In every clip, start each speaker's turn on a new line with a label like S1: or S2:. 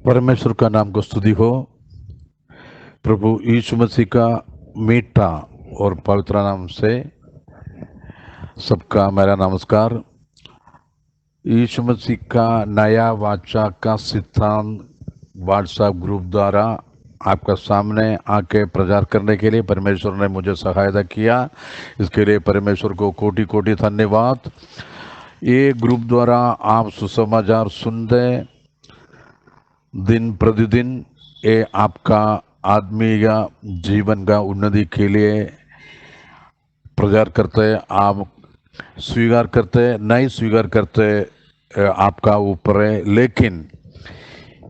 S1: परमेश्वर का नाम को स्तुति हो। प्रभु यीशु मसीह का मीठा और पवित्र नाम से सबका मेरा नमस्कार। यीशु मसीह का नया वाचा का सिद्धांत व्हाट्सएप ग्रुप द्वारा आपका सामने आके प्रचार करने के लिए परमेश्वर ने मुझे सहायता किया। इसके लिए परमेश्वर को कोटि कोटि धन्यवाद। ये ग्रुप द्वारा आप सुसमाचार सुनते दिन प्रतिदिन ये आपका आत्मीय जीवन का उन्नति के लिए प्रचार करते, आप स्वीकार करते नहीं स्वीकार करते आपका ऊपर है। लेकिन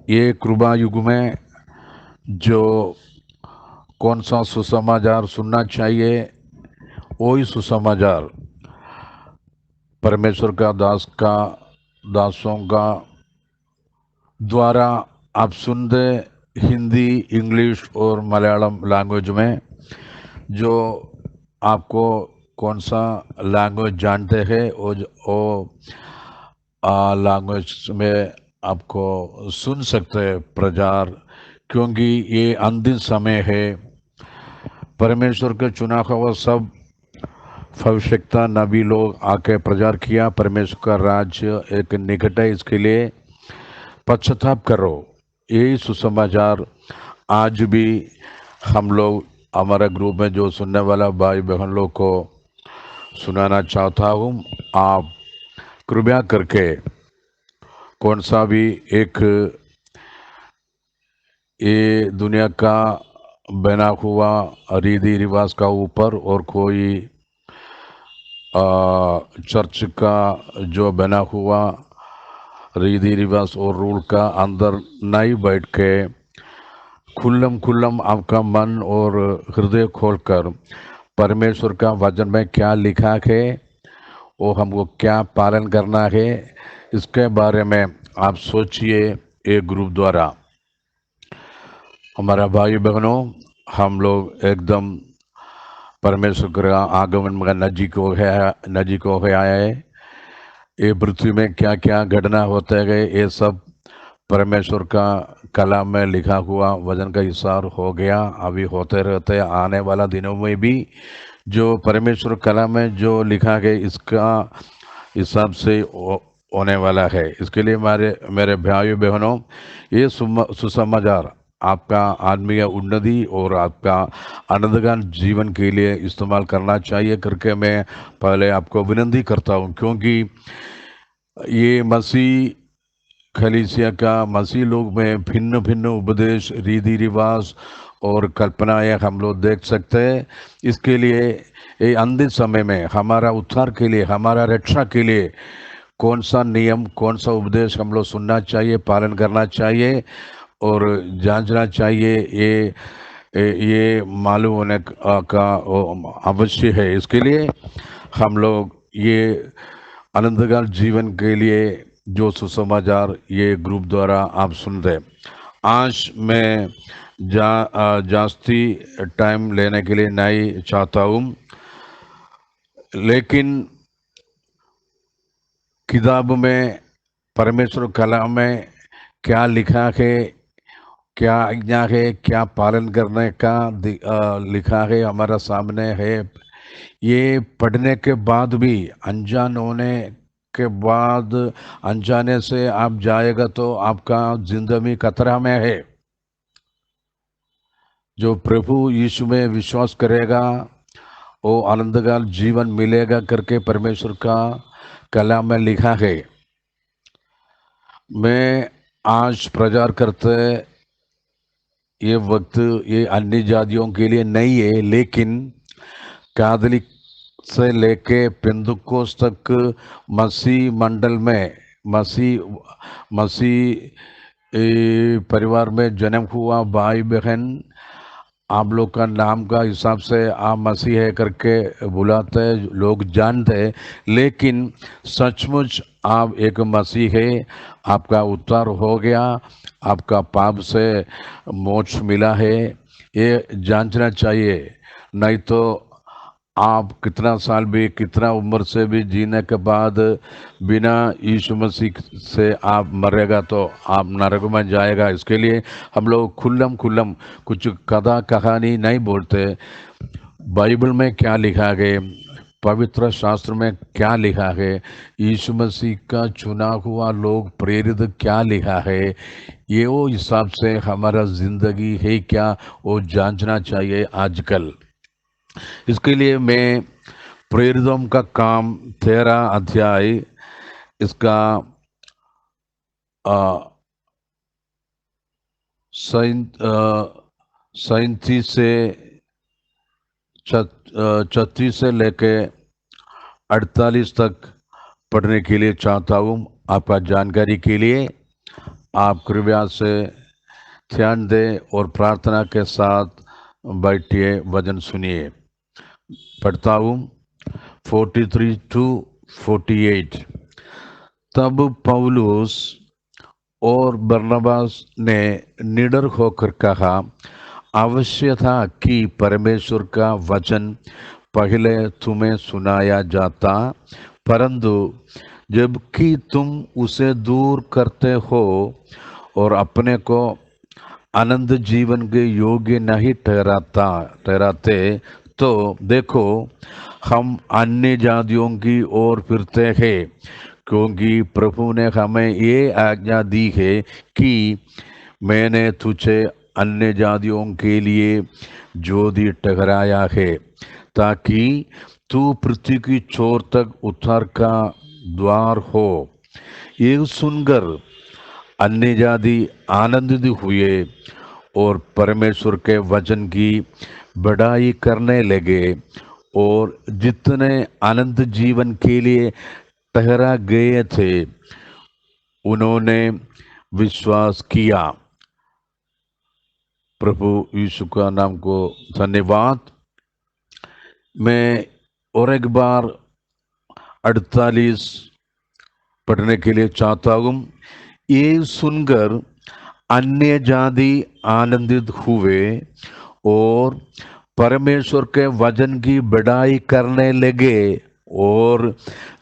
S1: ये कृपा युग में जो कौन सा सुसमाचार सुनना चाहिए वही सुसमाचार परमेश्वर का दासों का द्वारा आप सुनते हिंदी, इंग्लिश और मलयालम लैंग्वेज में। जो आपको कौन सा लैंग्वेज जानते हैं वो लैंग्वेज में आपको सुन सकते हैं प्रचार, क्योंकि ये अंतिम समय है। परमेश्वर के चुना हुआ सब भविष्यता नबी लोग आके प्रचार किया, परमेश्वर का राज्य एक निकट है, इसके लिए पश्चाताप करो। यही सुसमाचार आज भी हम लोग हमारे ग्रुप में जो सुनने वाला भाई बहन लोग को सुनाना चाहता हूँ। आप कृपया करके कौन सा भी एक ये दुनिया का बना हुआ रीति रिवाज का ऊपर और कोई चर्च का जो बना हुआ रीति रिवाज और रूल का अंदर नहीं बैठ के खुल्लम आपका मन और हृदय खोलकर परमेश्वर का वचन में क्या लिखा है वो हमको क्या पालन करना है, इसके बारे में आप सोचिए। एक ग्रुप द्वारा हमारा भाई बहनों, हम लोग एकदम परमेश्वर का आगमन में नजीक हो गया है। ये पृथ्वी में क्या क्या घटना होते गए ये सब परमेश्वर का कलाम में लिखा हुआ वचन का इशार हो गया, अभी होते रहते। आने वाला दिनों में भी जो परमेश्वर कलाम में जो लिखा गया इसका हिसाब से होने वाला है। इसके लिए मेरे भाई बहनों, ये सुसमाचार आपका आत्मीय उन्नति और आपका आनंदगान जीवन के लिए इस्तेमाल करना चाहिए करके मैं पहले आपको विनती करता हूँ, क्योंकि ये मसीह कलीसिया का मसीह लोग में भिन्न भिन्न उपदेश, रीति रिवाज और कल्पनाएं हम लोग देख सकते हैं। इसके लिए ये अंतिम समय में हमारा उद्धार के लिए, हमारा रक्षा के लिए कौन सा नियम, कौन सा उपदेश हम लोग सुनना चाहिए, पालन करना चाहिए और जांचना चाहिए, ये मालूम होने का अवश्य है। इसके लिए हम लोग ये अनंतकाल जीवन के लिए जो सुसमाचार ये ग्रुप द्वारा आप सुन रहे। आज मैं जास्ती टाइम लेने के लिए नहीं चाहता हूँ, लेकिन किताब में परमेश्वर कलाम में क्या लिखा है, क्या आज्ञा है, क्या पालन करने का लिखा है हमारा सामने है। ये पढ़ने के बाद भी अनजान होने के बाद, अनजाने से आप जाएगा तो आपका जिंदगी खतरा में है। जो प्रभु यीशु में विश्वास करेगा वो आनंदकाल जीवन मिलेगा करके परमेश्वर का कलाम में लिखा है। मैं आज प्रचार करते ये वक्त ये अन्य जातियों के लिए नहीं है, लेकिन कैथोलिक से लेके पेंतुकोस तक मसीह मंडल में, मसीह परिवार में जन्म हुआ भाई बहन, आप लोग का नाम का हिसाब से आप मसीह है करके बुलाते हैं, लोग जानते हैं, लेकिन सचमुच आप एक मसीह है। आपका उद्धार हो गया, आपका पाप से मोक्ष मिला है, ये जांचना चाहिए। नहीं तो आप कितना साल भी, कितना उम्र से भी जीने के बाद बिना यीशु मसीह से आप मरेगा तो आप नरक में जाएगा। इसके लिए हम लोग खुल्लम कुछ कथा कहानी नहीं बोलते। बाइबल में क्या लिखा है, पवित्र शास्त्र में क्या लिखा है, यीशु मसीह का चुना हुआ लोग प्रेरित क्या लिखा है, ये वो हिसाब से हमारा जिंदगी है क्या वो जांचना चाहिए आजकल। इसके लिए मैं प्रेरितों का काम 13 अध्याय इसका 37 से 36 से लेके 48 तक पढ़ने के लिए चाहता हूँ। आपका जानकारी के लिए आप कृपया से ध्यान दें और प्रार्थना के साथ बैठिए, वचन सुनिए। पढ़ता हूँ 43 to 48। तब पौलुस और बरनबास ने निडर होकर कहा, अवश्य था कि परमेश्वर का वचन पहले तुम्हें सुनाया जाता, परंतु जबकि तुम उसे दूर करते हो और अपने को अनंत जीवन के योग्य नहीं ठहराते, तो देखो हम अन्य जातियों की ओर फिरते हैं, क्योंकि प्रभु ने हमें ये आज्ञा दी है कि मैंने तुझे अन्य जातियों के लिए ज्योति ठहराया है, ताकि तू पृथ्वी की छोर तक उद्धार का द्वार हो। ये सुनकर अन्य जाति आनंदित हुए और परमेश्वर के वचन की बड़ाई करने लगे, और जितने अनंत जीवन के लिए ठहरा गए थे उन्होंने विश्वास किया। प्रभु यीशु का नाम को धन्यवाद। मैं और एक बार 48 पढ़ने के लिए चाहता हूँ। ये सुनकर अन्य जाति आनंदित हुए और परमेश्वर के वचन की बड़ाई करने लगे, और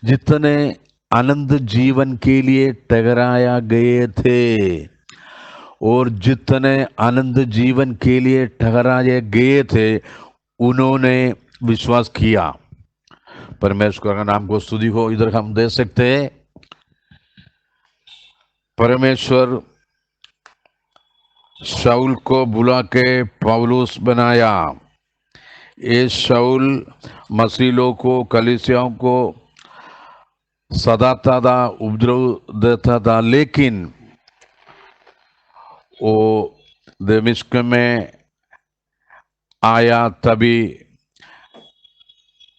S1: जितने अनंत जीवन के लिए ठहराया गए थे, और जितने अनंत जीवन के लिए ठहराए गए थे उन्होंने विश्वास किया। परमेश्वर का नाम को स्तुति हो। इधर हम देख सकते हैं परमेश्वर शाऊल को बुला के पौलुस बनाया। ये शाऊल मसीलों को, कलीसियाओं को सताता था, उपद्रव देता था, लेकिन वो दमिश्क में आया तभी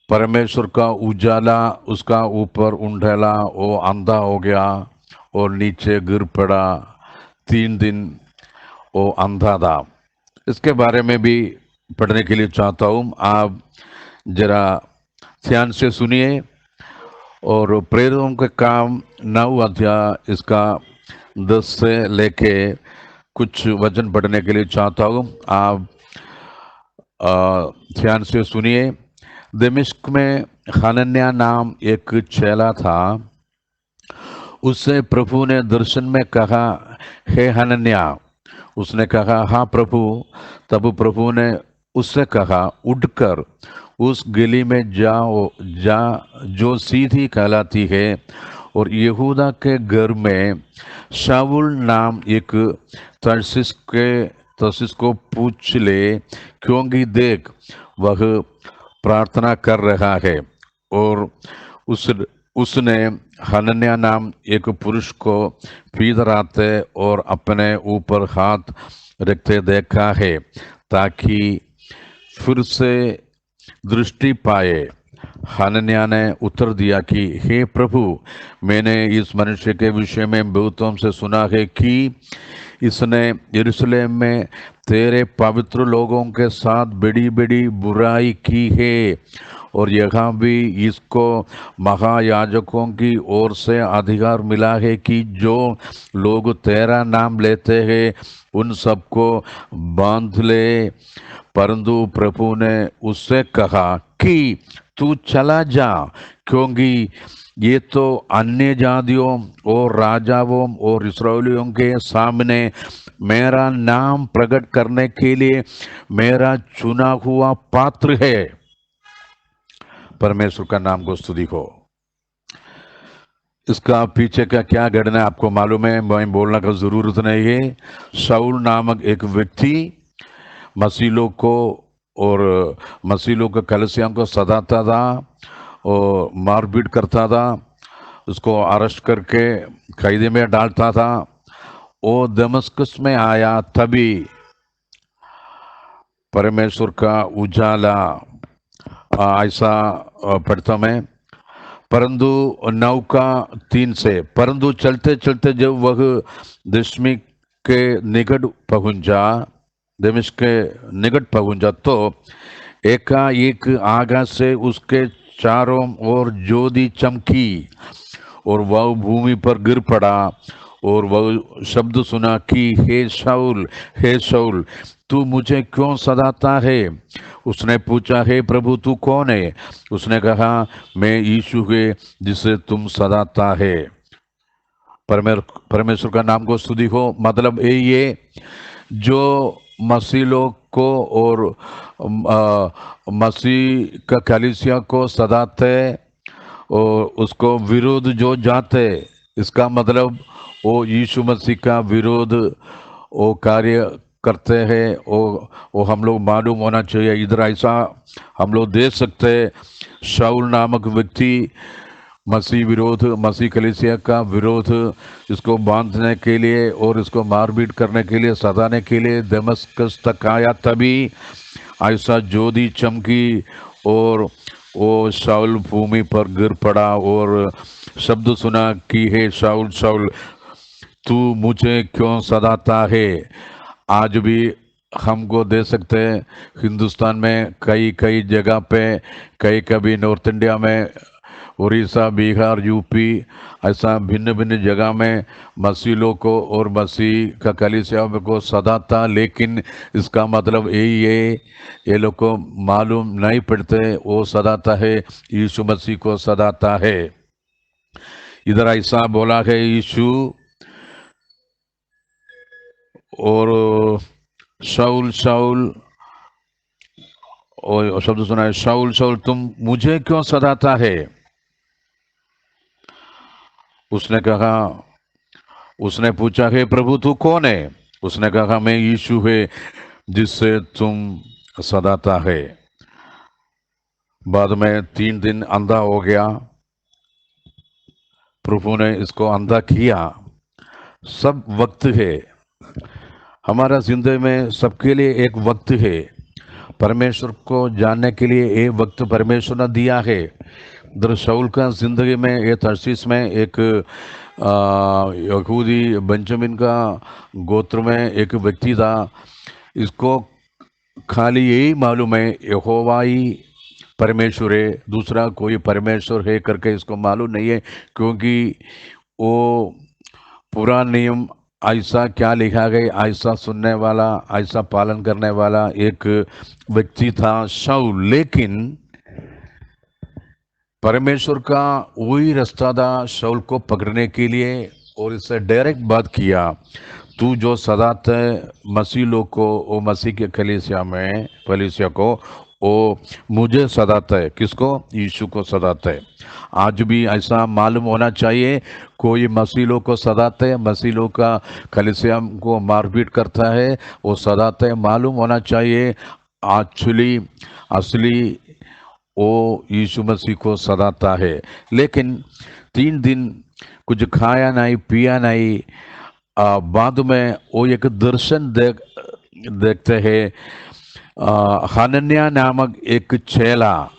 S1: परमेश्वर का उजाला उसका ऊपर उंडेला, वो अंधा हो गया और नीचे गिर पड़ा। 3 दिन वो अंधा था। इसके बारे में भी पढ़ने के लिए चाहता हूँ, आप जरा ध्यान से सुनिए। और प्रेरितों के काम 9 अध्याय इसका 10 से लेके कुछ वचन पढ़ने के लिए चाहता हूँ, आप ध्यान से सुनिए। दमिश्क में हनन्याह नाम एक चेला था। उससे प्रभु ने दर्शन में कहा, हे हनन्याह। उसने कहा, हाँ प्रभु। तब प्रभु ने उससे कहा, उठकर उस गली में जा जो सीधी कहलाती है, और यहूदा के घर में शाऊल नाम एक तर्सिस को पूछ ले, क्योंकि देख वह प्रार्थना कर रहा है। और उसने हनन्याह नाम एक पुरुष को भीतर आते और अपने ऊपर हाथ रखते देखा है, ताकि फिर से दृष्टि पाए। हनन्याह ने उत्तर दिया कि हे प्रभु, मैंने इस मनुष्य के विषय में बहुतों से सुना है कि इसने यरूशलेम में तेरे पवित्र लोगों के साथ बड़ी बड़ी बुराई की है, और यहाँ भी इसको महायाजकों की ओर से अधिकार मिला है कि जो लोग तेरा नाम लेते हैं उन सबको बांध ले। परंतु प्रभु ने उससे कहा कि तू चला जा, क्योंकि ये तो अन्य जातियों और राजाओं और इस्राएलियों के सामने मेरा नाम प्रकट करने के लिए मेरा चुना हुआ पात्र है। परमेश्वर का नाम को स्तुति हो। इसका पीछे का क्या घटना आपको मालूम है, मैं बोलना का जरूरत नहीं है। शाऊल नामक एक व्यक्ति मसीलों को और मसीलों के कलीसिया को सताता था और मारपीट करता था, उसको अरेस्ट करके कैद में डालता था। वो दमस्कस में आया, तभी परमेश्वर का उजाला ऐसा पढ़ता मैं, परंतु 9:3 से, परंतु चलते चलते जब वह दमिश्क के निकट पहुंचा तो एकाएक आकाश से उसके चारों ओर ज्योति चमकी और वह भूमि पर गिर पड़ा और वह शब्द सुना कि हे शाऊल तू मुझे क्यों सताता है। उसने पूछा, हे प्रभु तू कौन है? उसने कहा, मैं यीशु है जिसे तुम सताता है। परमेश्वर का नाम को स्तुति हो। मतलब ये जो मसीह लोग को और मसीह का कलीसिया को सताते और उसको विरोध जो जाते, इसका मतलब वो यीशु मसीह का विरोध वो कार्य करते हैं। वो हम लोग मालूम होना चाहिए। इधर ऐसा हम लोग देख सकते हैं, शाऊल नामक व्यक्ति मसीह कलीसिया का विरोध, इसको बांधने के लिए और इसको मारपीट करने के लिए, सताने के लिए दमस्कस तक आया। तभी ऐसा ज्योति चमकी और वो शाऊल भूमि पर गिर पड़ा और शब्द सुना कि हे शाऊल तू मुझे क्यों सताता है। आज भी हमको दे सकते हैं, हिंदुस्तान में कई जगह पे, कभी नॉर्थ इंडिया में, उड़ीसा, बिहार, यूपी, ऐसा भिन्न जगह में मसीह लोग को और मसीह का कलीसिया को सताता। लेकिन इसका मतलब यही है, ये लोग को मालूम नहीं पड़ते वो सताता है, यीशु मसीह को सताता है। इधर ऐसा बोला है यीशु, और शाऊल और शब्द सुना है, शाऊल तुम मुझे क्यों सताता है। उसने पूछा, हे प्रभु तू कौन है? उसने कहा, मैं यीशु है जिससे तुम सताता है। बाद में 3 दिन अंधा हो गया, प्रभु ने इसको अंधा किया। सब वक्त है, हमारा जिंदगी में सबके लिए एक वक्त है। परमेश्वर को जानने के लिए एक वक्त परमेश्वर ने दिया है। इधर शाऊल का जिंदगी में, ये तर्शीश में एक यहूदी बेंजामिन का गोत्र में एक व्यक्ति था। इसको खाली यही मालूम है यहोवा ही परमेश्वर है, दूसरा कोई परमेश्वर है करके इसको मालूम नहीं है, क्योंकि वो पूरा नियम ऐसा क्या लिखा गया, ऐसा सुनने वाला, ऐसा पालन करने वाला एक व्यक्ति था शाऊल। लेकिन परमेश्वर का वही रास्ता था शाऊल को पकड़ने के लिए, और इससे डायरेक्ट बात किया, तू जो सताते मसीह लोग को, वो मसीह के कलीसिया को वो मुझे सताता है। किसको? यीशु को सताता है। आज भी ऐसा मालूम होना चाहिए, कोई मसीह लोग को सताते है, मसीह लोग का कलीसिया को मारपीट करता है, वो सताते है, मालूम होना चाहिए असली वो यीशु मसीह को सताता है। लेकिन 3 दिन कुछ खाया नहीं, पिया नहीं। बाद में वो एक दर्शन देखते हैं। हनन्याह नामक एक चेला,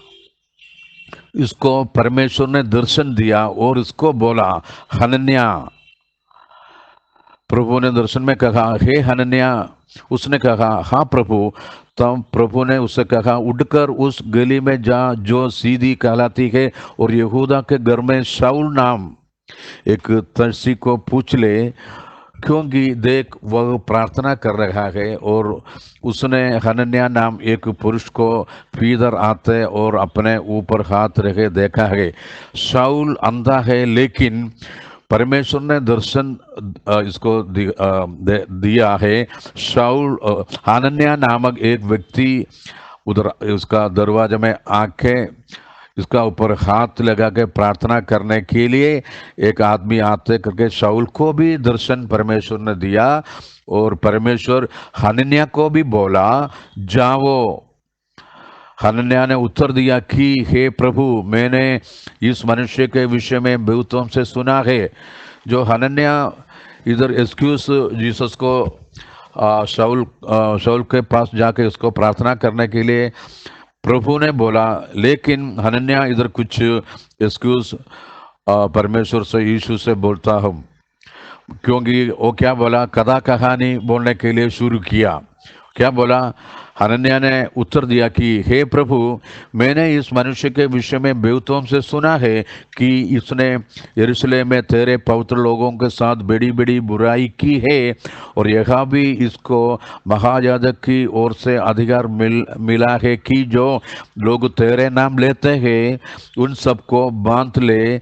S1: इसको परमेश्वर ने दर्शन दिया और इसको बोला, हनन्याह। प्रभु ने दर्शन में कहा, हे हनन्याह। उसने कहा, हाँ प्रभु। तब प्रभु ने उससे कहा, उठकर उस गली में जा जो सीधी कहलाती है, और यहूदा के घर में शाऊल नाम एक तर्सी को पूछ ले, क्योंकि देख वह प्रार्थना कर रहा है और उसने हनन्याह नाम एक पुरुष को भीतर आते और अपने ऊपर हाथ रखे देखा है। शाऊल अंधा है, लेकिन परमेश्वर ने दर्शन इसको दिया है। शाऊल हनन्याह नामक एक व्यक्ति उधर उसका दरवाजे में आके इसका ऊपर हाथ लगा के प्रार्थना करने के लिए एक आदमी आते करके शाऊल को भी दर्शन परमेश्वर ने दिया और परमेश्वर हनन्याह को भी बोला जाओ। हनन्याह ने उत्तर दिया कि हे प्रभु, मैंने इस मनुष्य के विषय में बहुतों से सुना है। जो हनन्याह इधर एक्सक्यूज जीसस को शाऊल के पास जाके उसको प्रार्थना करने के लिए प्रभु ने बोला, लेकिन हनन्याह इधर कुछ एक्सक्यूज परमेश्वर से यीशु से बोलता हूँ, क्योंकि वो क्या बोला, कथा कहानी बोलने के लिए शुरू किया। क्या बोला? हनन्याह ने उत्तर दिया कि हे प्रभु, मैंने इस मनुष्य के विषय में बहुतों से सुना है कि इसने यरूशलेम में तेरे पवित्र लोगों के साथ बड़ी बड़ी बुराई की है और यहाँ भी इसको महायाजक की ओर से अधिकार मिला है कि जो लोग तेरे नाम लेते हैं उन सबको बांध ले।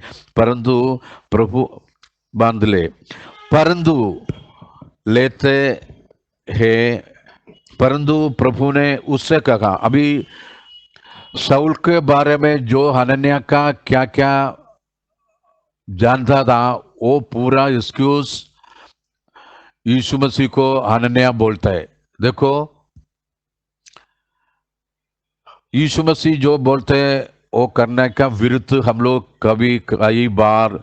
S1: परंतु लेते हैं। परंतु प्रभु ने उससे कहा, अभी शाऊल के बारे में जो हनन्याह का क्या क्या जानता था वो पूरा एक्सक्यूज यीशु मसीह को हनन्याह बोलता है। देखो, यीशु मसीह जो बोलते हैं वो करने का विरुद्ध हम लोग कई बार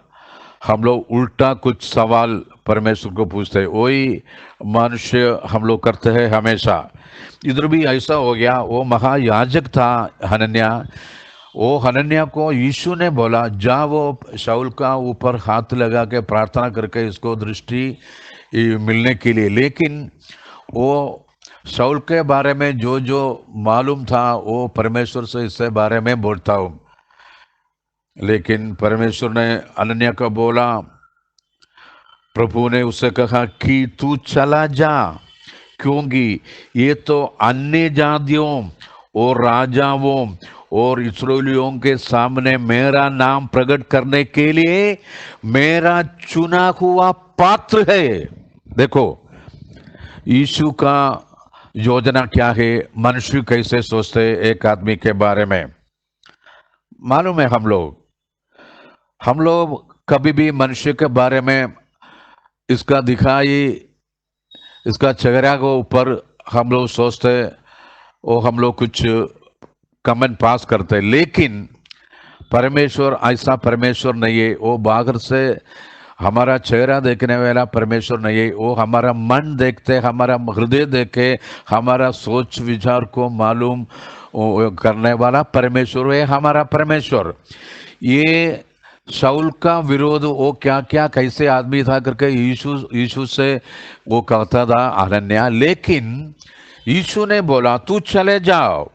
S1: हम लोग उल्टा कुछ सवाल परमेश्वर को पूछते हैं, वही मनुष्य हम लोग करते हैं हमेशा। इधर भी ऐसा हो गया। वो महायाजक था हनन्याह, वो हनन्याह को यीशु ने बोला जा वो शाऊल का ऊपर हाथ लगा के प्रार्थना करके इसको दृष्टि मिलने के लिए। लेकिन वो शाऊल के बारे में जो जो मालूम था वो परमेश्वर से इससे बारे में बोलता हूँ। लेकिन परमेश्वर ने हनन्याह को बोला, प्रभु ने उससे कहा कि तू चला जा, क्योंकि ये तो अन्य जातियों और राजाओं और इस्राएलियों के सामने मेरा नाम प्रकट करने के लिए मेरा चुना हुआ पात्र है। देखो, यीशु का योजना क्या है, मनुष्य कैसे सोचते एक आदमी के बारे में मालूम है। हम लोग कभी भी मनुष्य के बारे में इसका दिखाई, इसका चेहरा को ऊपर हम लोग सोचते और हम लोग कुछ कमेंट पास करते, लेकिन परमेश्वर ऐसा परमेश्वर नहीं है। वो बाहर से हमारा चेहरा देखने वाला परमेश्वर नहीं है, वो हमारा मन देखते, हमारा हृदय देखे, हमारा सोच विचार को मालूम करने वाला परमेश्वर है हमारा परमेश्वर। ये शाऊल का विरोध वो क्या क्या कैसे आदमी था करके यीशु से वो कहता था हनन्याह। लेकिन यीशु ने बोला तू चले जाओ,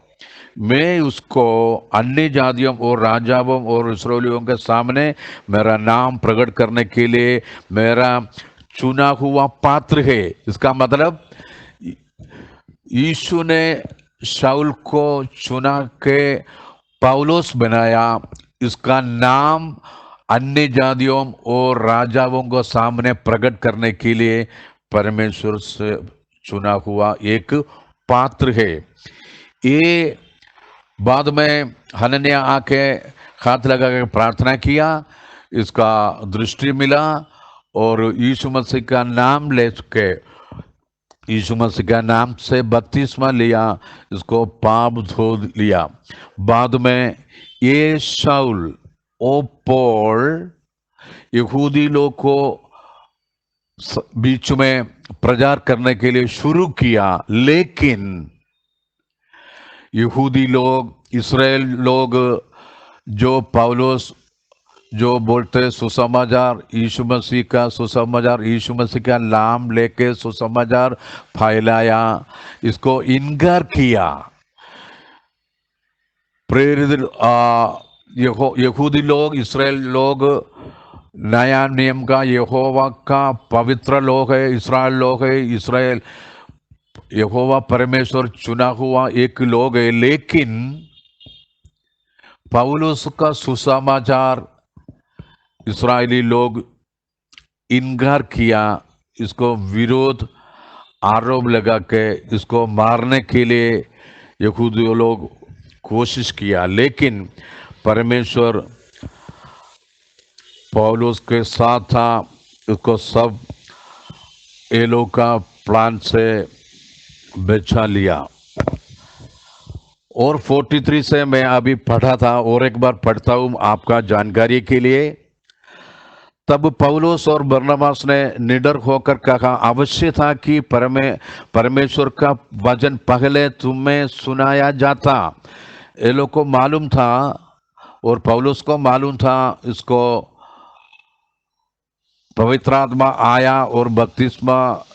S1: मैं उसको अन्य जातियों और राजाओं और इस्राएलियों के सामने मेरा नाम प्रकट करने के लिए मेरा चुना हुआ पात्र है। इसका मतलब यीशु ने शाऊल को चुना के पौलुस बनाया। इसका नाम अन्य जातियों और राजाओं को सामने प्रकट करने के लिए परमेश्वर से चुना हुआ एक पात्र है। ये बाद में हनन्याह आके हाथ लगा के प्रार्थना किया, इसका दृष्टि मिला और यीशु मसीह का नाम ले के यीशु मसीह का नाम से बपतिस्मा लिया, इसको पाप धो लिया। बाद में ये शाऊल ओ पौल यहूदी लोग को बीच में प्रचार करने के लिए शुरू किया, लेकिन यहूदी लोग, इस्राएल लोग जो पौलुस जो बोलते सुसमाचार यीशु मसीह का सुसमाचार, यीशु मसीह का नाम लेके सुसमाचार फैलाया, इसको इनकार किया। प्रेरित यहूदी लोग, इस्राएल लोग नया नियम का यहोवा का पवित्र लोग है, इस्राएल लोग है। इस्राएल यहोवा परमेश्वर चुना हुआ एक लोग है। लेकिन पौलुस का सुसमाचार इस्राएली लोग इनकार किया, इसको विरोध आरोप लगा के इसको मारने के लिए यहूदी लोग कोशिश किया। लेकिन परमेश्वर पौलुस के साथ था, उसको सब ये लोग का प्लान से बचा लिया। और 43 से मैं अभी पढ़ा था और एक बार पढ़ता हूँ आपका जानकारी के लिए। तब पौलुस और बरनबास ने निडर होकर कहा, अवश्य था कि परमेश्वर का वचन पहले तुम्हें सुनाया जाता। ये लोग को मालूम था और पौलुस को मालूम था, इसको पवित्र आत्मा आया और बपतिस्मा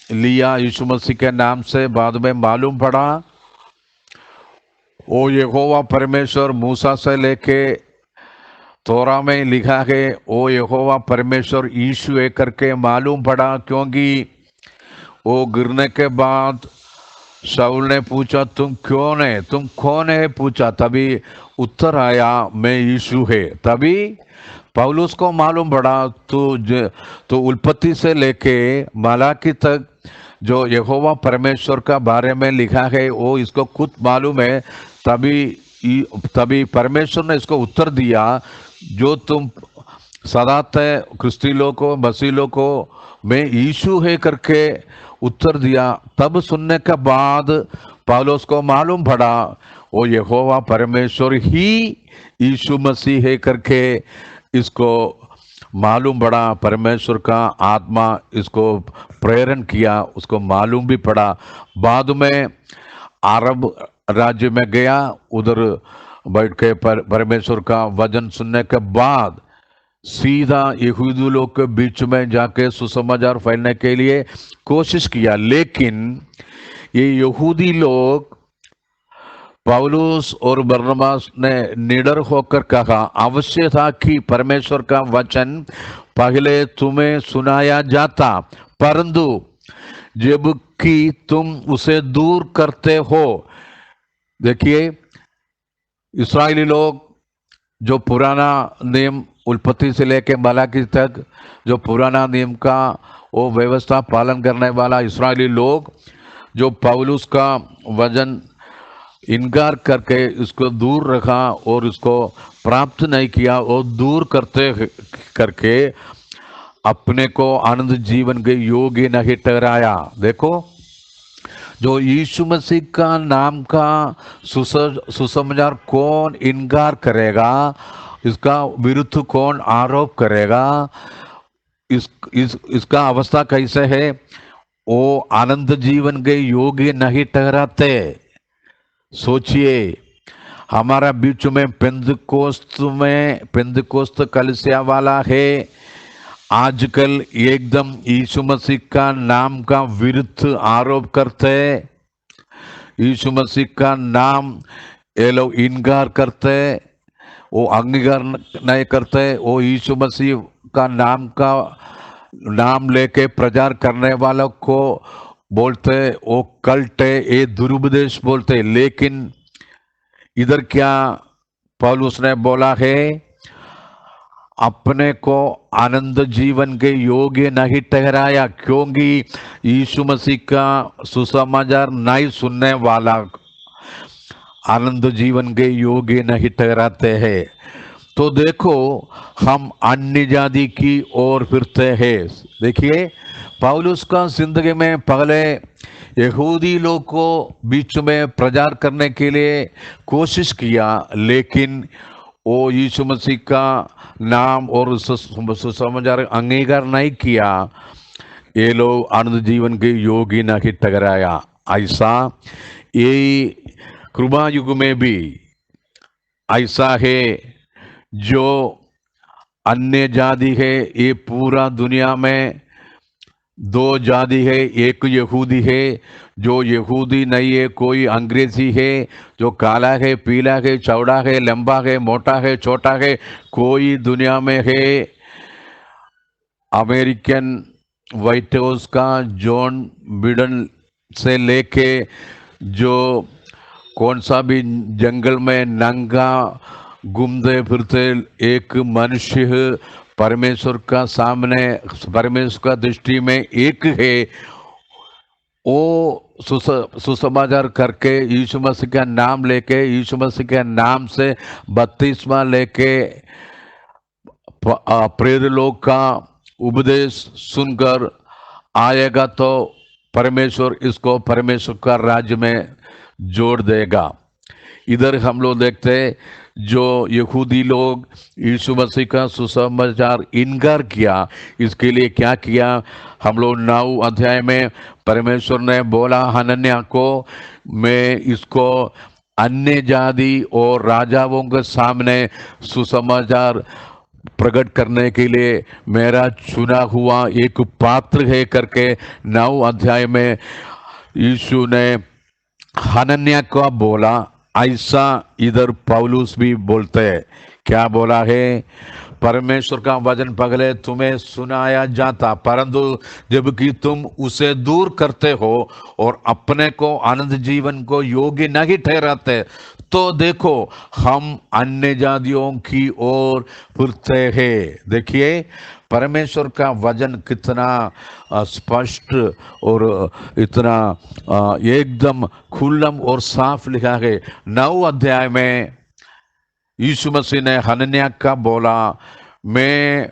S1: लिया यीशु मसीह के नाम से। बाद में मालूम पड़ा वो यहोवा परमेश्वर मूसा से लेके तोरा में लिखा है वो यहोवा परमेश्वर यीशु है करके मालूम पड़ा। क्योंकि वो गिरने के बाद शाऊल ने पूछा, तुम कौन है, तुम कौन है पूछा, तभी उत्तर आया, मैं यीशु है। तभी पौलुस को मालूम पड़ा तो उत्पत्ति से लेके मलाकी तक जो यहोवा परमेश्वर का बारे में लिखा है वो इसको खुद मालूम है। तभी परमेश्वर ने इसको उत्तर दिया, जो तुम सदाते क्रिस्ती लोग को मसीह लोग को मैं यीशु है करके उत्तर दिया। तब सुनने के बाद पौलुस को मालूम पड़ा वो यहोवा परमेश्वर ही यीशु मसीह है करके इसको मालूम पड़ा। परमेश्वर का आत्मा इसको प्रेरण किया, उसको मालूम भी पड़ा। बाद में अरब राज्य में गया, उधर बैठ के परमेश्वर का वचन सुनने के बाद सीधा यहूदी लोग के बीच में जाके सुसमाचार फैलाने के लिए कोशिश किया। लेकिन ये यहूदी लोग पौलुस और बरनबास ने निडर होकर कहा, अवश्य था कि परमेश्वर का वचन पहले तुम्हें सुनाया जाता, परंतु जबकि तुम उसे दूर करते हो। देखिए, इस्राएली लोग जो पुराना नियम उत्पत्ति से लेकर मलाकी तक जो पुराना नियम का वो व्यवस्था पालन करने वाला इस्राएली लोग जो पौलुस का वचन इनकार करके उसको दूर रखा और उसको प्राप्त नहीं किया और दूर करके अपने को आनंद जीवन के योग्य नहीं ठहराया। देखो, जो यीशु मसीह का नाम का सुसमाचार कौन इनकार करेगा, इसका विरुद्ध कौन आरोप करेगा, इसका अवस्था कैसे है, वो आनंद जीवन के योग्य नहीं ठहराते। सोचिए, हमारा बीच में पेंदकोस्त कलीसिया वाला है, आजकल एकदम यीशु मसीह का नाम का विरुद्ध आरोप करते, यीशु मसीह का नाम ये लोग इनकार करते, वो अंगीकार नहीं करते। वो यीशु मसीह का नाम लेके प्रचार करने वालों को बोलते वो कल्ट है, ये दुरुपदेश बोलते। लेकिन इधर क्या पौलुस ने बोला है, अपने को आनंद जीवन के योग्य नहीं ठहराया, क्योंकि यीशु मसीह का सुसमाचार नहीं सुनने वाला आनंद जीवन के योग्य नहीं ठहराते हैं। तो देखो, हम अन्य जाति की ओर फिरते हैं। देखिए, पौलुस का जिंदगी में पहले यहूदी लोग को बीच में प्रचार करने के लिए कोशिश किया, लेकिन वो यीशु मसीह का नाम और सुसमाचार अंगीकार नहीं किया। ये लोग आनंद जीवन के योग्य नहीं ठहराया। ऐसा ये कृपा युग में भी ऐसा है, जो अन्य जाति है, ये पूरा दुनिया में दो जाति है, एक यहूदी है, जो यहूदी नहीं है कोई अंग्रेजी है, जो काला है, पीला है, चौड़ा है, लंबा है, मोटा है, छोटा है, कोई दुनिया में है अमेरिकन व्हाइट हाउस का जॉन बिडेन से लेके जो कौन सा भी जंगल में नंगा घूमते फिरते एक मनुष्य परमेश्वर का सामने, परमेश्वर का दृष्टि में एक है, वो सुसमाचार करके यीशु मसीह का नाम लेके, यीशु मसीह के नाम से बपतिस्मा लेके प्रेरित लोग का उपदेश सुनकर आएगा तो परमेश्वर इसको परमेश्वर का राज्य में जोड़ देगा। इधर हम लोग देखते हैं जो यहूदी लोग यीशु मसीह का सुसमाचार इनकार किया, इसके लिए क्या किया, हम लोग 9 अध्याय में परमेश्वर ने बोला हनन्याह को, मैं इसको अन्य जाति और राजाओं के सामने सुसमाचार प्रकट करने के लिए मेरा चुना हुआ एक पात्र है करके 9 अध्याय में यीशु ने हनन्याह को बोला। ऐसा इधर पौलुस भी बोलते हैं। क्या बोला है, परमेश्वर का वचन पहले तुम्हें सुनाया जाता, परंतु जबकि तुम उसे दूर करते हो और अपने को अनंत जीवन को योग्य नहीं ठहराते, तो देखो हम अन्य जातियों की ओर फिरते हैं। देखिए परमेश्वर का वचन कितना स्पष्ट और इतना एकदम खुल्लम और साफ लिखा है। 9 अध्याय में यीशु मसीह ने हनन्याह का बोला, मैं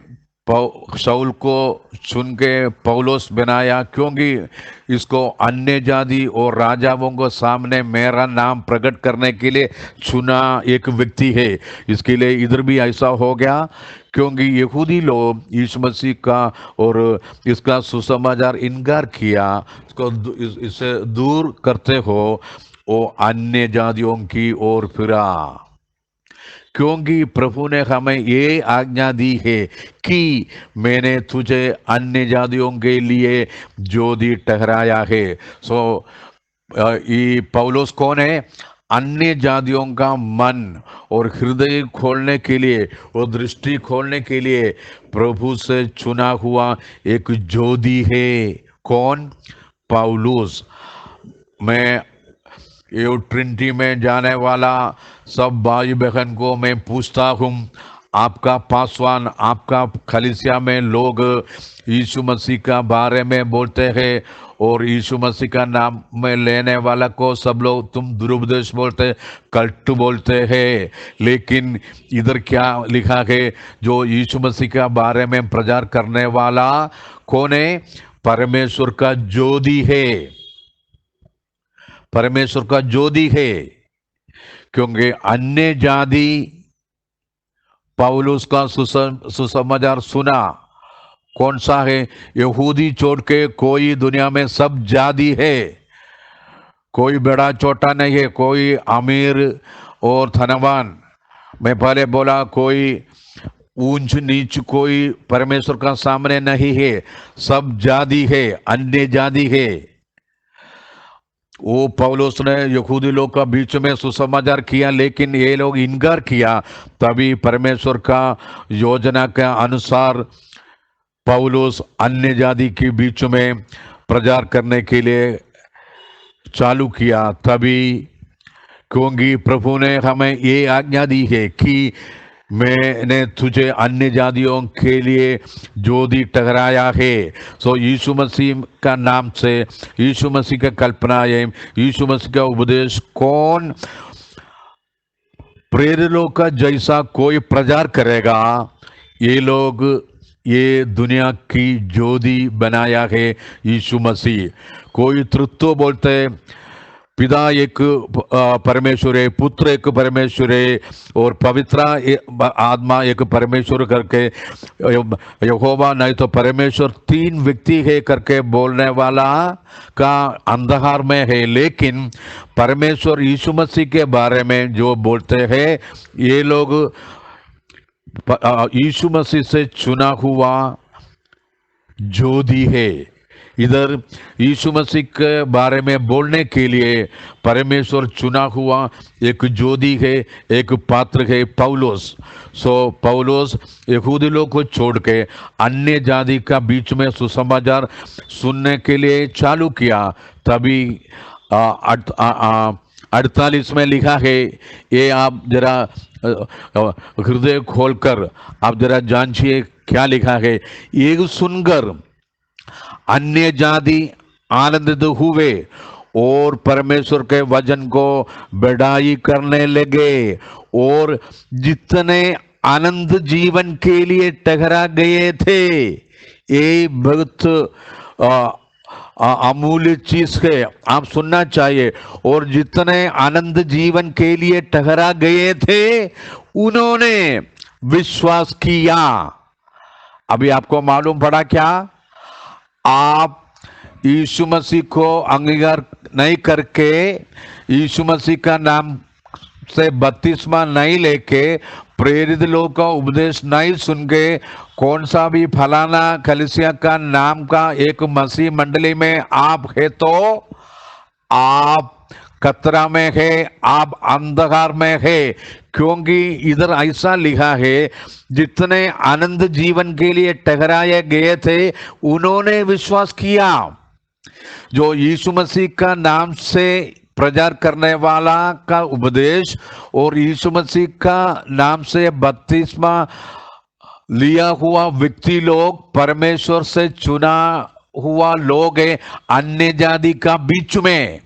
S1: शाऊल को चुन के पौलुस बनाया क्योंकि इसको अन्य जाति और राजाओं को सामने मेरा नाम प्रकट करने के लिए चुना एक व्यक्ति है। इसके लिए इधर भी ऐसा हो गया क्योंकि यहूदी लोग यीशु मसीह का और इसका सुसमाचार इनकार किया, इसको इससे दूर करते हो, वो अन्य जातियों की ओर फिरा। क्योंकि प्रभु ने हमें ये आज्ञा दी है कि मैंने तुझे अन्य जातियों के लिए ज्योति ठहराया है। ये पौलुस कौन है? अन्य जातियों का मन और हृदय खोलने के लिए और दृष्टि खोलने के लिए प्रभु से चुना हुआ एक ज्योति है। कौन? पौलुस। मैं ये ट्रिनिटी में जाने वाला सब भाई बहन को मैं पूछता हूँ, आपका पासवान, आपका कलीसिया में लोग यीशु मसीह का बारे में बोलते हैं और यीशु मसीह का नाम में लेने वाला को सब लोग तुम दुरुपदेश बोलते, कल्ट बोलते हैं, लेकिन इधर क्या लिखा है? जो यीशु मसीह का बारे में प्रचार करने वाला कौन है? परमेश्वर का ज्योति है, परमेश्वर का ज्योति है। क्योंकि अन्य जाति पौलुस का सुसमाचार सुना, कौन सा है? यहूदी छोड़ के कोई दुनिया में सब जाति है, कोई बड़ा छोटा नहीं है, कोई अमीर और धनवान, मैं पहले बोला कोई ऊंच नीच कोई परमेश्वर का सामने नहीं है, सब जाति है, अन्य जाति है। वो पौलुस ने यहूदी लोग का बीच में सुसमाचार किया, लेकिन ये लोग इनकार किया। तभी परमेश्वर का योजना के अनुसार पौलुस अन्य जाति के बीच में प्रचार करने के लिए चालू किया। तभी क्योंकि प्रभु ने हमें ये आज्ञा दी है कि मैंने तुझे अन्य जातियों के लिए ज्योति ठहराया है। सो यीशु मसीह का नाम से, यीशु मसीह का कल्पनाएं, यीशु मसीह का उपदेश कौन प्रेरित लोग का जैसा कोई प्रचार करेगा, ये लोग ये दुनिया की ज्योति बनाया है यीशु मसीह। कोई तृत्व बोलते, पिता एक परमेश्वर है, पुत्र एक परमेश्वर है और पवित्र आत्मा एक परमेश्वर करके, यहोवा नहीं तो परमेश्वर 3 व्यक्ति है करके बोलने वाला का अंधकार में है। लेकिन परमेश्वर यीशु मसीह के बारे में जो बोलते हैं, ये लोग यीशु मसीह से चुना हुआ ज्योति है। इधर यीशु मसीह के बारे में बोलने के लिए परमेश्वर चुना हुआ एक जोड़ी है, एक पात्र है पौलुस। पौलुस यहूदी लोग को छोड़ के अन्य जाति का बीच में सुसमाचार सुनने के लिए चालू किया। तभी 48 में लिखा है, ये आप जरा हृदय खोलकर आप जरा जांचिए क्या लिखा है। ये सुनकर अन्य जाति आनंदित हुए और परमेश्वर के वचन को बढ़ाई करने लगे, और जितने आनंद जीवन के लिए ठहरा गए थे, ये बहुत अमूल्य चीज है, आप सुनना चाहिए। और जितने आनंद जीवन के लिए ठहरा गए थे उन्होंने विश्वास किया। अभी आपको मालूम पड़ा क्या? आप यीशु मसीह को अंगीकार नहीं करके, यीशु मसीह का नाम से बपतिस्मा नहीं लेके, प्रेरित लोग का उपदेश नहीं सुन के, कौन सा भी फलाना कलीसिया का नाम का एक मसीह मंडली में आप है तो आप खतरा में है, आप अंधकार में है। क्योंकि इधर ऐसा लिखा है, जितने आनंद जीवन के लिए ठहराए गए थे उन्होंने विश्वास किया। जो यीशु मसीह का नाम से प्रचार करने वाला का उपदेश और यीशु मसीह का नाम से बपतिस्मा लिया हुआ व्यक्ति लोग परमेश्वर से चुना हुआ लोग है। अन्य जाति का बीच में,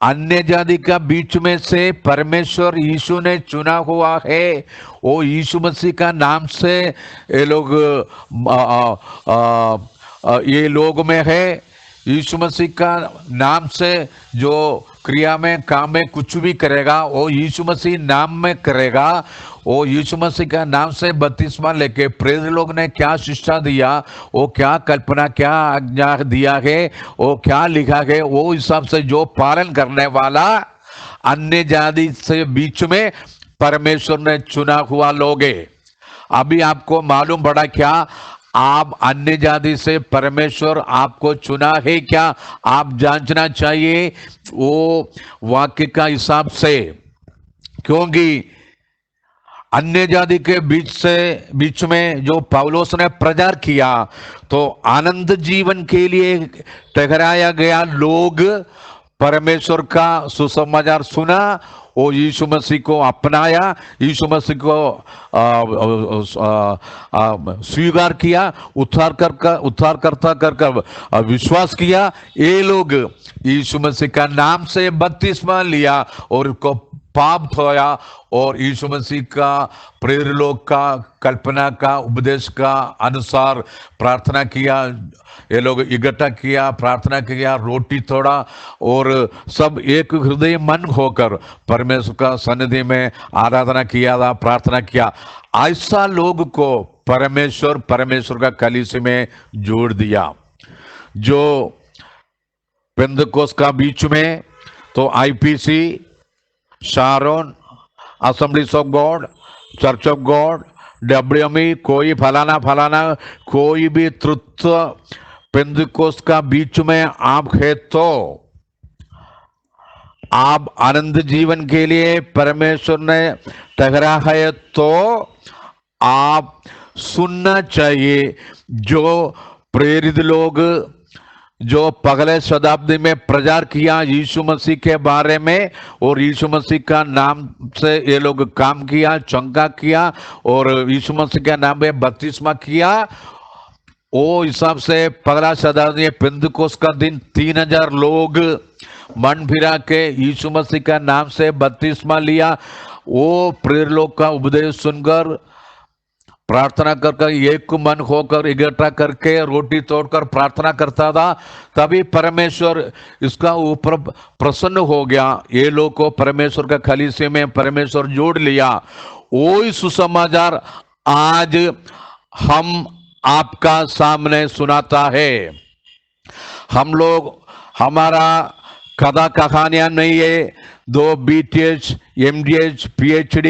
S1: अन्य जाति का बीच में से परमेश्वर यीशु ने चुना हुआ है। वो यीशु मसीह का नाम से ये लोग ये लोग में है। यीशु मसीह का नाम से जो क्रिया में काम में कुछ भी करेगा वो यीशु मसीह नाम में करेगा। वो यीशु मसीह का नाम से बपतिस्मा लेके प्रेरित लोग ने क्या शिक्षा दिया, वो क्या कल्पना, क्या आज्ञा दिया है, वो क्या लिखा है, वो हिसाब से जो पालन करने वाला अन्य जाति से बीच में परमेश्वर ने चुना हुआ लोग है। अभी आपको मालूम पड़ा क्या? आप अन्य जाति से परमेश्वर आपको चुना है क्या? आप जांचना चाहिए वो वाक्य का हिसाब से। क्योंकि अन्य जाति के बीच में जो पौलुस ने प्रचार किया, तो आनंद जीवन के लिए ठहराया गया लोग परमेश्वर का सुसमाचार सुना, वो यीशु मसीह को अपनाया, यीशु मसीह को स्वीकार किया, उद्धारकर्ता कर विश्वास किया। ये लोग यीशु मसीह का नाम से बपतिस्मा लिया और उनको पाप धोया और यीशु मसीह का प्रेरित लोग का कल्पना का उपदेश का अनुसार प्रार्थना किया। ये लोग इकट्ठा किया, प्रार्थना किया, रोटी तोड़ा और सब एक हृदय मन होकर परमेश्वर का सन्निधि में आराधना किया था, प्रार्थना किया। ऐसा लोग को परमेश्वर का कलीसिया में जोड़ दिया। जो पेंतकोस्त का बीच में तो IPC, Sharon, assemblies of God, church of God, WME, कोई फलाना कोई भी तृत्व पेंतकोस्त का बीच में आप है तो आप आनंद जीवन के लिए परमेश्वर ने ठहरा है तो आप सुनना चाहिए। जो प्रेरित लोग जो पगले शताब्दी में प्रचार किया यीशु मसीह के बारे में और यीशु मसीह का नाम से ये लोग काम किया, चंगा किया और यीशु मसीह के नाम में बपतिस्मा किया, वो हिसाब से पगला शताब्दी पेंतकोस्त का दिन 3000 लोग मन फिरा के यीशु मसीह का नाम से बपतिस्मा लिया। वो प्रेरित लोग का उपदेश सुनकर प्रार्थना कर एक मन होकर इकट्ठा करके रोटी तोड़कर प्रार्थना करता था। तभी परमेश्वर इसका ऊपर प्रसन्न हो गया। ये लोग को परमेश्वर का कलीसिया में परमेश्वर जोड़ लिया। वही सुसमाचार आज हम आपका सामने सुनाता है। हम लोग, हमारा कथा कहानियां नहीं है। 2 BTH, MDH, PhD,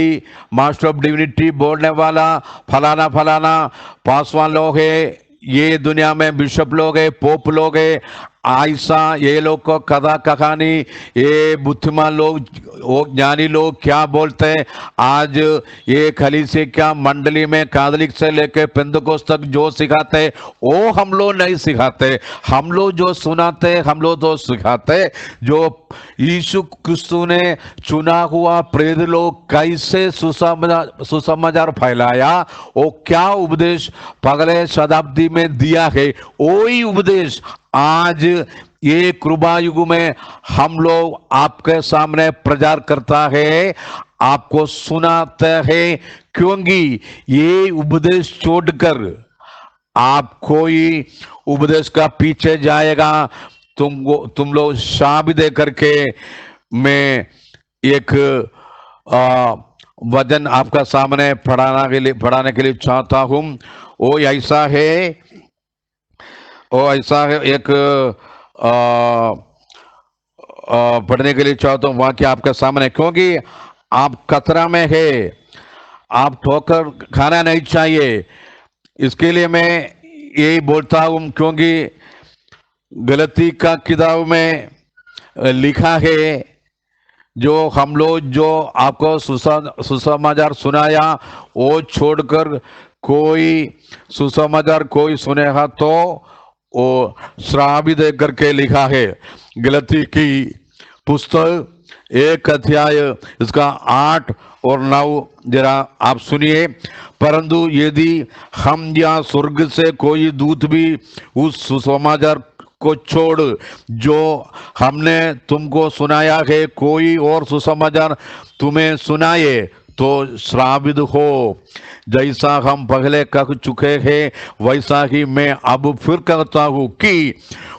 S1: master of divinity बोलने वाला फलाना पासवान लोग है, ये दुनिया में बिशप लोग है, पोप लोग है, ऐसा ये लोग को कथा कहानी, ये बुद्धिमान लोग, वो ज्ञानी लोग क्या बोलते हैं, आज ये खलीसी क्या मंडली में कैथोलिक से लेके पेंतकोस्त तक जो सिखाते हैं वो हम लोग नहीं सिखाते। हम लोग जो सुनाते हम लोग तो सिखाते जो यीशु क्रिस्तु ने चुना हुआ प्रेरित लोग कैसे सुसमाचार फैलाया, वो क्या उपदेश पगले शताब्दी में दिया है, वही उपदेश आज ये कृपा युग में हम लोग आपके सामने प्रचार करता है, आपको सुनाते हैं। क्योंकि ये उपदेश छोड़कर आप कोई उपदेश का पीछे जाएगा, तुम लोग शादी दे करके मैं एक वचन आपका सामने पढ़ाने के लिए चाहता हूं। वो ऐसा है एक पढ़ने के लिए चाहता हूँ वाक्य आपके सामने। क्योंकि आप खतरा में है, आप ठोकर खाना नहीं चाहिए, इसके लिए मैं यही बोलता हूँ। क्योंकि गलती का किताब में लिखा है, जो हम लोग जो आपको सुसमाचार सुनाया वो छोड़कर कोई सुसमाचार कोई सुनेगा तो वो श्राप दे करके लिखा है। गलती की पुस्तक 1 अध्याय इसका 8 और 9 जरा आप सुनिए। परंतु यदि हम या स्वर्ग से कोई दूत भी उस सुसमाचार को छोड़ जो हमने तुमको सुनाया है, कोई और सुसमाचार तुम्हें सुनाए तो श्रापित हो। जैसा हम पहले कह चुके हैं वैसा ही मैं अब फिर कहता हूं कि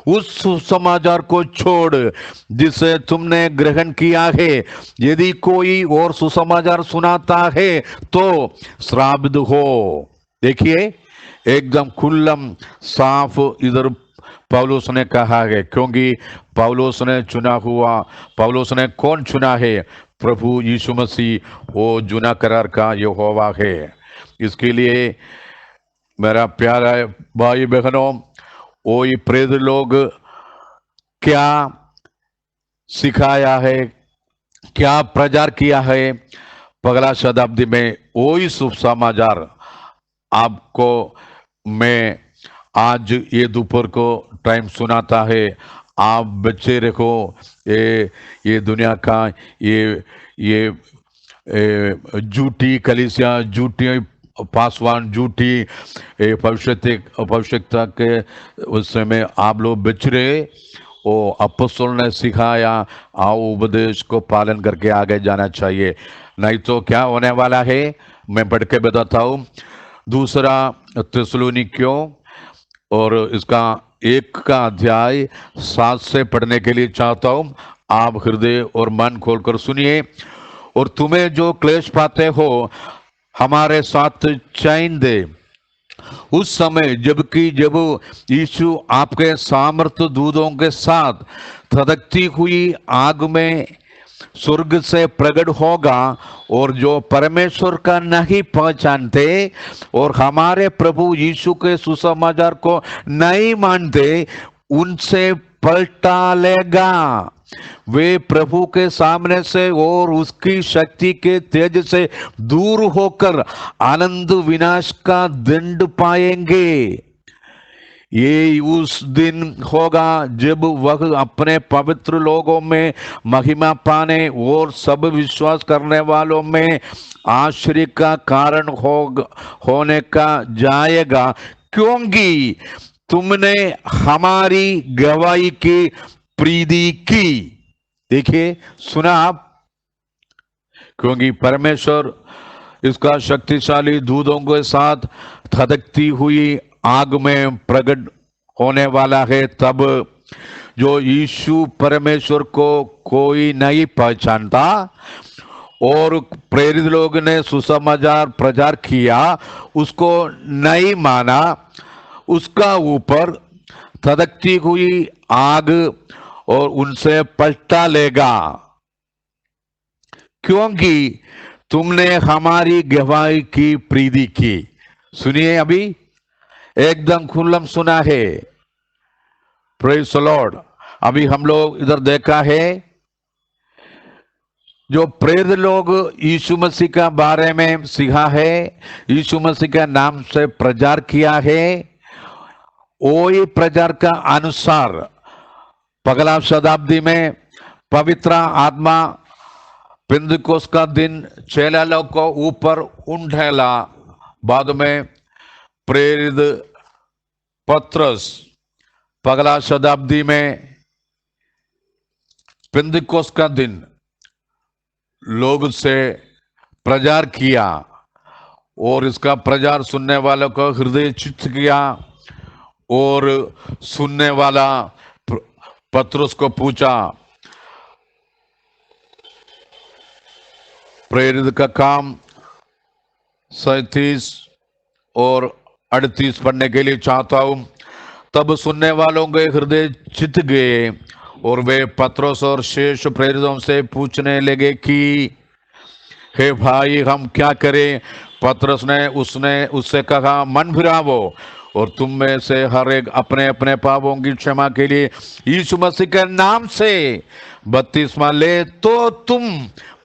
S1: उस सुसमाचार को छोड़ जिसे तुमने ग्रहण किया है, यदि कोई और सुसमाचार सुनाता है तो श्रापित हो। देखिए एकदम खुल्लम साफ इधर पौलुस ने कहा है। क्योंकि पौलुस ने चुना हुआ, पौलुस ने कौन चुना है? प्रभु यीशु मसीह, वो जुना करार का यहोवा है। इसके लिए मेरा प्यारा भाई बहनों, वो ये प्रेरित लोग क्या सिखाया है, क्या प्रचार किया है पगला शताब्दी में, वही शुभ समाचार आपको मैं आज ये दोपहर को टाइम सुनाता है। आप बच्चे रखो, ये दुनिया का ये झूठी कलीसिया, झूठी पासवान, झूठी भविष्यता के उस समय आप लोग बच रहे। वो अपोस्तल ने सिखाया, आओ उपदेश को पालन करके आगे जाना चाहिए, नहीं तो क्या होने वाला है मैं पढ़ के बताता हूँ। दूसरा थिस्सलुनीकियों और इसका 1 का अध्याय 7 से पढ़ने के लिए चाहता हूँ। आप हृदय और मन खोलकर सुनिए। और तुम्हें जो क्लेश पाते हो हमारे साथ चैन दे, उस समय जब यीशु आपके सामर्थ दूतों के साथ धधकती हुई आग में स्वर्ग से प्रकट होगा, और जो परमेश्वर का नहीं पहचानते और हमारे प्रभु यीशु के सुसमाचार को नहीं मानते उनसे पलटा लेगा। वे प्रभु के सामने से और उसकी शक्ति के तेज से दूर होकर आनंद विनाश का दंड पाएंगे। ये उस दिन होगा जब वह अपने पवित्र लोगों में महिमा पाने और सब विश्वास करने वालों में आश्चर्य का कारण होने का जाएगा, क्योंकि तुमने हमारी गवाही की प्रीति की। देखिए, सुना आप? क्योंकि परमेश्वर इसका शक्तिशाली दूतों के साथ धधकती हुई आग में प्रकट होने वाला है। तब जो यीशु परमेश्वर को कोई नहीं पहचानता और प्रेरित लोग ने सुसमाचार प्रचार किया, उसको नहीं माना, उसका ऊपर धधकती हुई आग और उनसे पलटा लेगा, क्योंकि तुमने हमारी गवाही की प्रीति की। सुनिए, अभी एकदम खुल्लम सुना है। Praise the Lord. अभी हम लोग इधर देखा है, जो प्रेरित लोग यीशु मसीह का बारे में सीखा है, यीशु मसीह के नाम से प्रचार किया है, वही प्रचार का अनुसार पगला शताब्दी में पवित्र आत्मा पेंतिकोस का दिन चेला लोग को ऊपर उठेला। बाद में प्रेरित पत्रस पगला शताब्दी में पेंतिकोस का दिन लोग से प्रचार किया और इसका प्रचार सुनने वालों को हृदय चित्त किया। और सुनने वाला पत्रस को पूछा, प्रेरित का काम 37 और 38 पढ़ने के लिए चाहता हूं। तब सुनने वालों के हृदय चित गए और वे पत्रस और शेष प्रेरितों से पूछने लगे कि हे भाई, हम क्या करें? पत्रस ने उससे कहा, मन फिरावो और तुम में से हर एक अपने अपने पापों की क्षमा के लिए यीशु मसीह के नाम से बपतिस्मा ले, तो तुम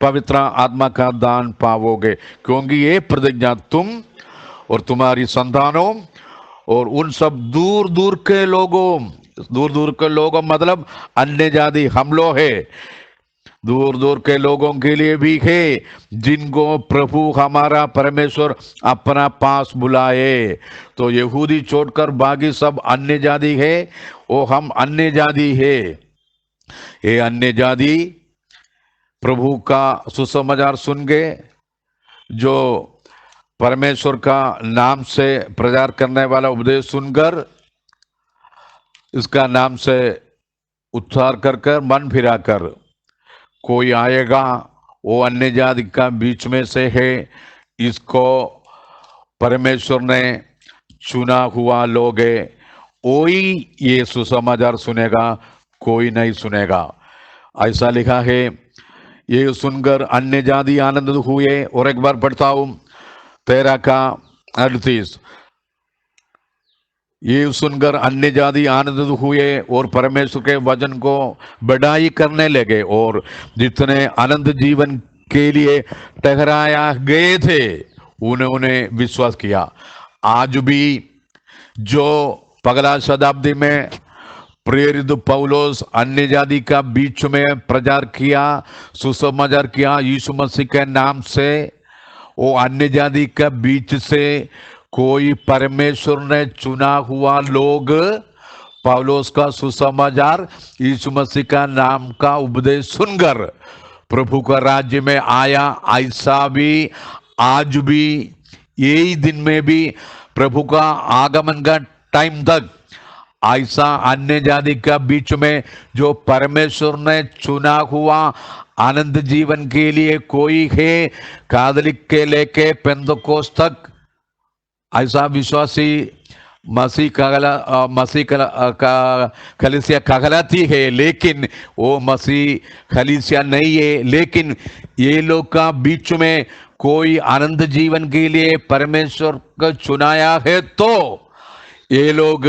S1: पवित्र आत्मा का दान पाओगे। क्योंकि ये प्रतिज्ञा तुम और तुम्हारी संतानों और उन सब दूर दूर के लोगों मतलब अन्य जाति हम लोग है, दूर दूर के लोगों के लिए भी है, जिनको प्रभु हमारा परमेश्वर अपना पास बुलाए। तो यहूदी छोड़कर बाकी सब अन्य जाति है, वो हम अन्य जाति है। ये अन्य जाति प्रभु का सुसमाचार सुन के, जो परमेश्वर का नाम से प्रचार करने वाला उपदेश सुनकर इसका नाम से उद्धार कर मन फिरा कर कोई आएगा, वो अन्य जाति का बीच में से है, इसको परमेश्वर ने चुना हुआ लोग है, वही ये सुसमाचार सुनेगा, कोई नहीं सुनेगा। ऐसा लिखा है। ये सुनकर अन्य जाति आनंदित हुए। और एक बार पढ़ता हूं 13 का 38। ये सुनकर अन्य जाति आनंदित हुए और परमेश्वर के वचन को बढ़ाई करने लगे और जितने अनंत जीवन के लिए ठहराया गए थे उन्होंने विश्वास किया। आज भी जो पगला शताब्दी में प्रेरित पौलुस अन्य जाति का बीच में प्रचार किया, सुसमाचार किया यीशु मसीह के नाम से, वो अन्य जाति का बीच से कोई परमेश्वर ने चुना हुआ लोग पौलुस का सुसमाचार यीशु मसीह का नाम का उपदेश सुनकर प्रभु का राज्य में आया। ऐसा भी आज भी यही दिन में भी प्रभु का आगमन का टाइम तक ऐसा अन्य जाति का बीच में जो परमेश्वर ने चुना हुआ आनंद जीवन के लिए कोई है, कैथोलिक के लेके पेंतकोस्त तक ऐसा विश्वासी मसीह का कलीसिया कहलाती है, लेकिन वो मसीह कलीसिया नहीं है। लेकिन ये लोग का बीच में कोई आनंद जीवन के लिए परमेश्वर को चुनाया है, तो ये लोग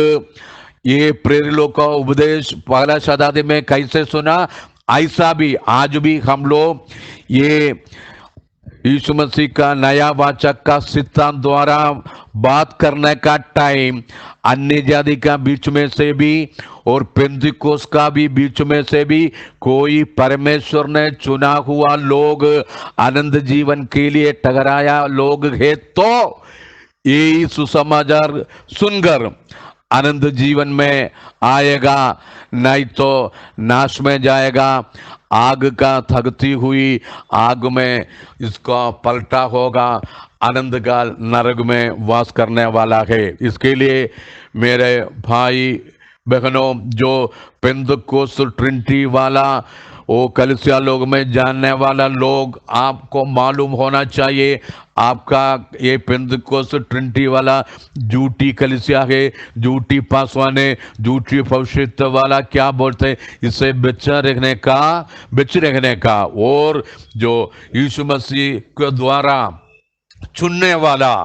S1: ये प्रेरित लोग का उपदेश पहला शताब्दी में कैसे सुना, ऐसा भी आज भी हम लोग ये यीशु मसीह का नया वाचक का सिद्धांत द्वारा बात करने का टाइम अन्य जाति का बीच में से भी और पेंतिकोस्त का भी बीच में से भी कोई परमेश्वर ने चुना हुआ लोग आनंद जीवन के लिए ठहराया लोग है, तो यही सुसमाचार सुनकर आनंद जीवन में आएगा, नहीं तो नाश में जाएगा। आग का थकती हुई आग में इसका पलटा होगा, आनंद का नरक में वास करने वाला है। इसके लिए मेरे भाई बहनों, जो पेंतकोस्त ट्रिनिटी वाला वो कलीसिया लोग में जानने वाला लोग, आपको मालूम होना चाहिए आपका ये पेंतकोस्त ट्रिनिटी वाला झूठी कलीसिया है, झूठी पासवान है, झूठी भविष्यवाणी वाला क्या बोलते हैं, इसे बचे रहने का और जो यीशु मसीह के द्वारा चुनने वाला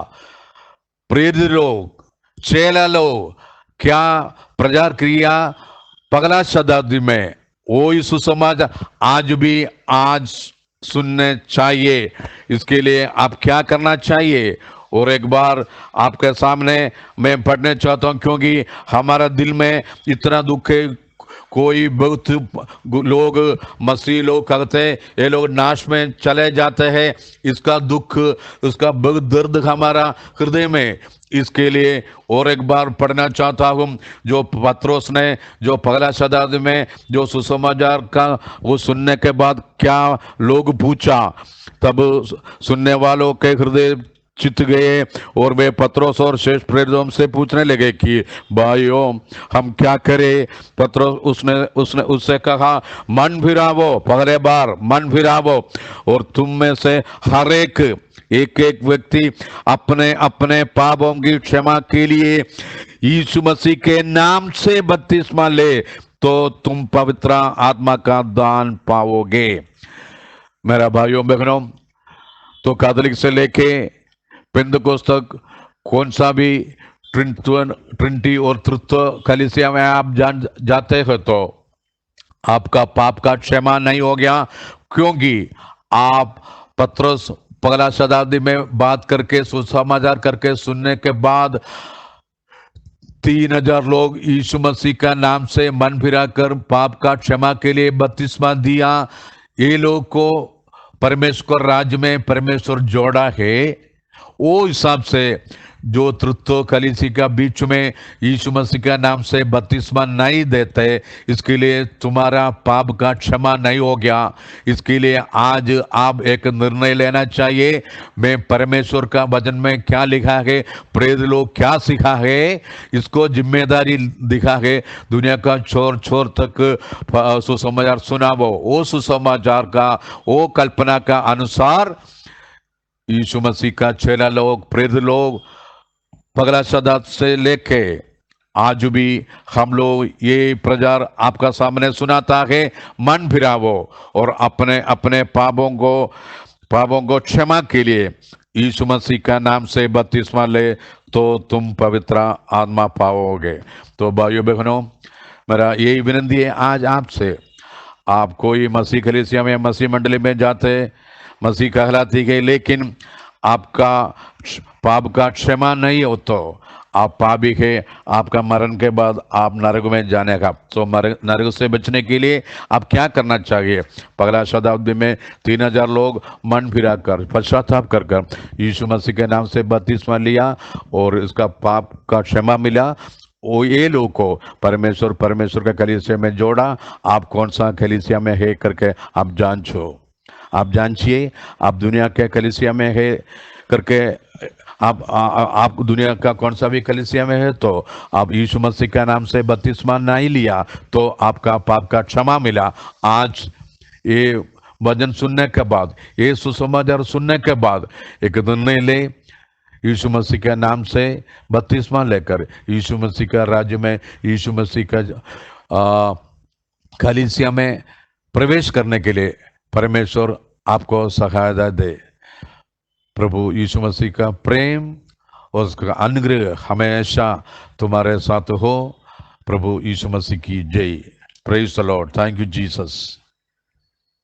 S1: प्रेरित लोग చేలలో क्या प्रचार किया पगला शताब्दी में, वो सुसमाचार आज भी आज सुनने चाहिए। इसके लिए आप क्या करना चाहिए, और एक बार आपके सामने मैं पढ़ने चाहता हूँ, क्योंकि हमारा दिल में इतना दुख है। कोई बहुत लोग मसीह लोग कहते हैं ये लोग नाश में चले जाते हैं, इसका दुख, उसका बहुत दर्द हमारा हृदय में। इसके लिए और एक बार पढ़ना चाहता हूँ, जो पत्रोस ने जो पगला शताब्दी में जो सुसमाचार का वो सुनने के बाद क्या लोग पूछा, तब सुनने वालों के हृदय चित गए और वे पत्रोस और शेष प्रेरितों से पूछने लगे कि भाइयों हम क्या करें। पत्रोस उसने उसने उससे कहा, मन फिरावो, पहले बार मन फिरावो, और तुम में से हर एक एक व्यक्ति अपने अपने पापों की क्षमा के लिए यीशु मसीह के नाम से बपतिस्मा ले, तो तुम पवित्र आत्मा का दान पाओगे। मेरा भाइयों बहनों, तो कैथोलिक से लेके पेंतकोस्त तक कौन सा भी ट्रिनिटी और तृत्व कलीसिया में आप जाते हो तो आपका पाप का क्षमा नहीं हो गया, क्योंकि आप पत्रोस पगला शताब्दी में बात करके सुसमाचार करके सुनने के बाद 3000 लोग यीशु मसीह का नाम से मन फिरा कर पाप का क्षमा के लिए बपतिस्मा दिया। ये लोग को परमेश्वर राज्य में परमेश्वर जोड़ा है। वो हिसाब से जो तृत्व कलीसी का बीच में यीशु मसीह का नाम से बपतिस्मा नहीं देते, इसके लिए तुम्हारा पाप का क्षमा नहीं हो गया। इसके लिए आज आप एक निर्णय लेना चाहिए। मैं परमेश्वर का वचन में क्या लिखा है, प्रेरित लोग क्या सिखा है, इसको जिम्मेदारी दिखा है। दुनिया का छोर छोर तक सुसमाचार सुनावो, वो सुसमाचार का वो कल्पना का अनुसार यीशु मसीह का चेला लोग, प्रेरित लोग पगला शताब्दी से लेके आज भी हम लोग ये प्रचार आपका सामने सुनाता है, मन फिरावो और अपने अपने पापों को क्षमा के लिए यीशु मसीह का नाम से बपतिस्मा ले, तो तुम पवित्र आत्मा पाओगे। तो भाइयों बहनों, मेरा यही विनती है आज आपसे। आप कोई मसीह कलीसिया में मसीह मंडली में जाते, मसीह कहलाती गई, लेकिन आपका पाप का क्षमा नहीं हो तो आप पापी है। आपका मरण के बाद आप नरक में जाने का, तो नरक से बचने के लिए आप क्या करना चाहिए। पगला शताब्दी में 3000 लोग मन फिरा कर पश्चाताप कर यीशु मसीह के नाम से बपतिस्मा लिया और इसका पाप का क्षमा मिला। वो ये लोग को परमेश्वर के कलीसिया में जोड़ा। आप कौन सा कलीसिया में है करके आप जांचिए। आप दुनिया के कलीसिया में है करके आप दुनिया का कौन सा भी कलीसिया में है तो आप यीशु मसीह का नाम से बपतिस्मा नहीं लिया तो आपका पाप का क्षमा मिला। आज ये वचन सुनने के बाद, ये सुसमाचार सुनने के बाद एक निर्णय ले, यीशु मसीह के नाम से बपतिस्मा लेकर यीशु मसीह का राज्य में, यीशु मसीह का कलीसिया में प्रवेश करने के लिए परमेश्वर आपको सहायता दे। प्रभु यीशु मसीह का प्रेम और उसका अनुग्रह हमेशा तुम्हारे साथ हो। प्रभु यीशु मसीह की जय। Praise the Lord. Thank you Jesus.